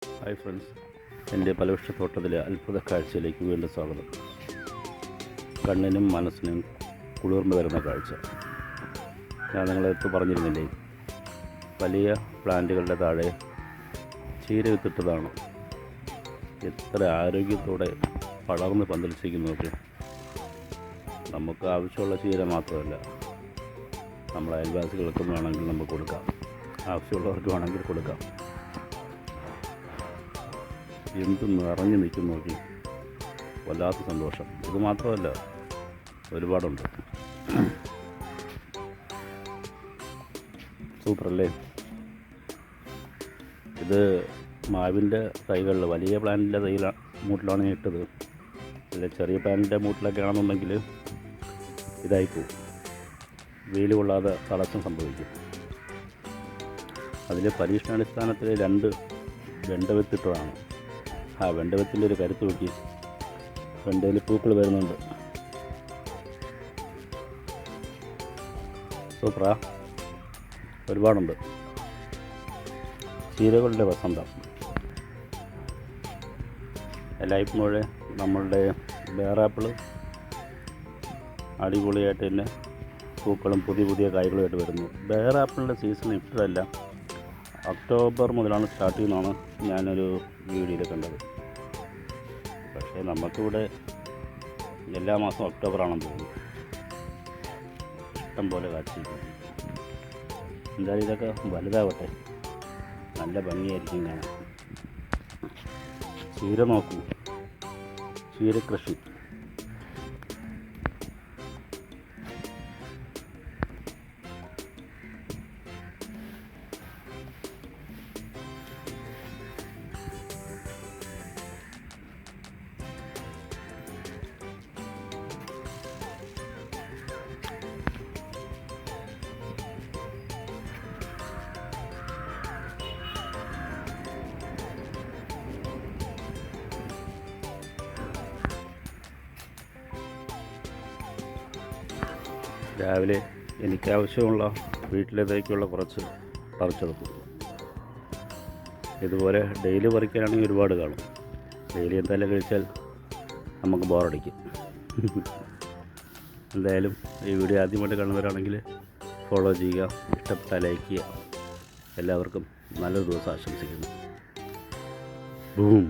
Hi friends, എൻ്റെ പലവൃക്ഷത്തോട്ടത്തിലെ അത്ഭുത കാഴ്ചയിലേക്ക് വീണ്ടും സ്വാഗതം. കണ്ണിനും മനസ്സിനും കുളിർമ തരുന്ന കാഴ്ച. ഞാൻ നിങ്ങളെടുത്ത് പറഞ്ഞിരുന്നില്ലേ, വലിയ പ്ലാന്റുകളുടെ താഴെ ചീര വിത്തിട്ടതാണ്. എത്ര ആരോഗ്യത്തോടെ പടർന്ന് പന്തലിച്ചിരിക്കുന്നതൊക്കെ. നമുക്ക് ആവശ്യമുള്ള ചീര മാത്രമല്ല, നമ്മളെ അയൽവാസികൾക്കും വേണമെങ്കിൽ നമുക്ക് കൊടുക്കാം, ആവശ്യമുള്ളവർക്ക് വേണമെങ്കിൽ കൊടുക്കാം. എന്ത് നിറഞ്ഞു നിൽക്കും നോക്കി, വല്ലാത്ത സന്തോഷം. ഇത് മാത്രമല്ല, ഒരുപാടുണ്ട്. സൂപ്പറല്ലേ? ഇത് മാവിൻ്റെ തൈകളിൽ, വലിയ പ്ലാന്റിൻ്റെ മൂട്ടിലാണ് ഞാൻ ഇട്ടത്. അല്ലെ ചെറിയ പ്ലാന്റിൻ്റെ മൂട്ടിലൊക്കെ ആണെന്നുണ്ടെങ്കിൽ ഇതായിപ്പോവും, വെയിൽ കൊള്ളാതെ തടസ്സം സംഭവിക്കും. അതിൽ പരീക്ഷണാടിസ്ഥാനത്തിൽ 2 വെണ്ട വിത്തിട്ടതാണ്. ആ വെണ്ട വിത്തിൻ്റെ ഒരു കരുത്ത് നോക്കി, വെണ്ടയിൽ പൂക്കൾ വരുന്നുണ്ട്. സൂപ്പറാ, ഒരുപാടുണ്ട്. ചീരകളുടെ വസന്തം. എല്ലായ്പ്പോഴും നമ്മളുടെ ബേറാപ്പിൾ അടിപൊളിയായിട്ട് തന്നെ പൂക്കളും പുതിയ പുതിയ കായ്കളുമായിട്ട് വരുന്നു. ബേറാപ്പിളിൻ്റെ സീസൺ ഇപ്പോഴല്ല, ഒക്ടോബർ മുതലാണ് സ്റ്റാർട്ട് ചെയ്യുന്നതാണ് ഞാനൊരു വീഡിയോയിൽ കണ്ടത്. പക്ഷേ നമുക്കിവിടെ എല്ലാ മാസവും ഒക്ടോബറാണെന്ന് തോന്നുന്നു. ഇഷ്ടം പോലെ കാഴ്ചയിരിക്കും. എന്തായാലും ഇതൊക്കെ വലുതാവട്ടെ, നല്ല ഭംഗിയായിരിക്കും കാണാൻ. ചീര നോക്കൂ, ചീര കൃഷി. രാവിലെ എനിക്കാവശ്യമുള്ള വീട്ടിലേക്കുള്ള കുറച്ച് പറിച്ചെടുക്കും. ഇതുപോലെ ഡെയിലി പറിക്കാനാണെങ്കിൽ ഒരുപാട് കാണും. ഡെയിലി എന്തായാലും കഴിച്ചാൽ നമുക്ക് ബോറടിക്കും. എന്തായാലും ഈ വീഡിയോ ആദ്യമായിട്ട് കാണുന്നവരാണെങ്കിൽ ഫോളോ ചെയ്യുക, ഇഷ്ടപ്പെട്ടാൽ ലൈക്ക് ചെയ്യുക. എല്ലാവർക്കും നല്ലൊരു ദിവസം ആശംസിക്കുന്നു. ബൂം.